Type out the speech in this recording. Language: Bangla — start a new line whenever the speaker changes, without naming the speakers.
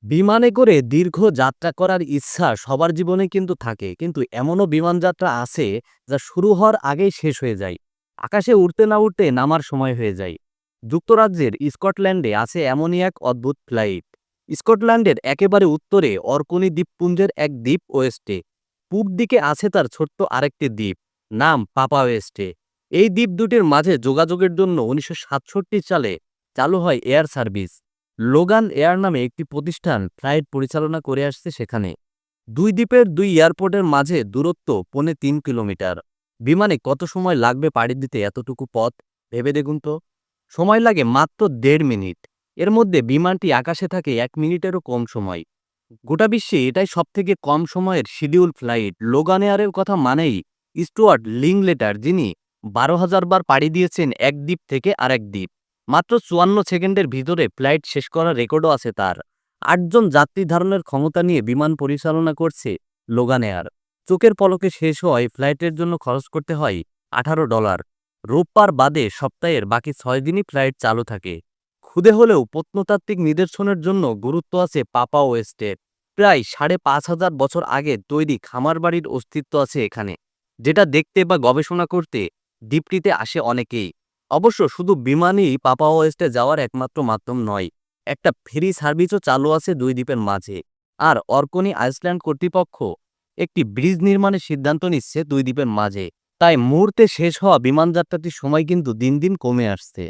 বিমানে করে দীর্ঘ যাত্রা করার ইচ্ছা সবার জীবনে কিন্তু থাকে, কিন্তু এমনও বিমান যাত্রা আছে যা শুরু হওয়ার আগেই শেষ হয়ে যায়। আকাশে উড়তে না উড়তে নামার সময় হয়ে যায়। যুক্তরাজ্যের স্কটল্যান্ডে আছে এমনই এক অদ্ভুত ফ্লাইট। স্কটল্যান্ডের একেবারে উত্তরে অর্কনি দ্বীপপুঞ্জের এক দ্বীপ ওয়েস্টে, পূব দিকে আছে তার ছোট্ট আরেকটি দ্বীপ, নাম পাপা ওয়েস্টে। এই দ্বীপ দুটির মাঝে যোগাযোগের জন্য ১৯৬৭ সালে চালু হয় এয়ার সার্ভিস। লোগান এয়ার নামে একটি প্রতিষ্ঠান ফ্লাইট পরিচালনা করে আসছে সেখানে। দুই দ্বীপের দুই এয়ারপোর্টের মাঝে দূরত্ব পৌনে ৩ কিলোমিটার। বিমানে কত সময় লাগবে পাড়ি দিতে এতটুকু পথ? ভেবে দেখুন তো। সময় লাগে মাত্র ১.৫ মিনিট। এর মধ্যে বিমানটি আকাশে থাকে ১ মিনিটেরও কম সময়। গোটা বিশ্বে এটাই সবথেকে কম সময়ের শিডিউল ফ্লাইট। লোগান এয়ারের কথা মানেই স্টুয়ার্ট লিংলেটার, যিনি ১২,০০০ বার পাড়ি দিয়েছেন এক দ্বীপ থেকে আরেক দ্বীপ। মাত্র ৫৪ সেকেন্ডের ভিতরে ফ্লাইট শেষ করার রেকর্ডও আছে তার। ৮ জন যাত্রী ধারণের ক্ষমতা নিয়ে বিমান পরিচালনা করছে লোগান এয়ার। চোখের পলকে শেষ হওয়ায় ফ্লাইটের জন্য খরচ করতে হয় $১৮। রোববার বাদে সপ্তাহের বাকি ৬ দিনই ফ্লাইট চালু থাকে। ক্ষুদে হলেও প্রত্নতাত্ত্বিক নিদর্শনের জন্য গুরুত্ব আছে পাপা ওয়েস্টের। প্রায় ৫,৫০০ বছর আগে তৈরি খামার বাড়ির অস্তিত্ব আছে এখানে, যেটা দেখতে বা গবেষণা করতে দ্বীপটিতে আসে অনেকেই। অবশ্য শুধু বিমানই পাপা ওয়েস্টে যাওয়ার একমাত্র মাধ্যম নয়, একটা ফেরি সার্ভিসও চালু আছে দুই দ্বীপের মাঝে। আর অর্কনি আইসল্যান্ড কর্তৃপক্ষ একটি ব্রিজ নির্মাণের সিদ্ধান্ত নিচ্ছে দুই দ্বীপের মাঝে। তাই মুহূর্তে শেষ হওয়া বিমানযাত্রাটির সময় কিন্তু দিন দিন কমে আসছে।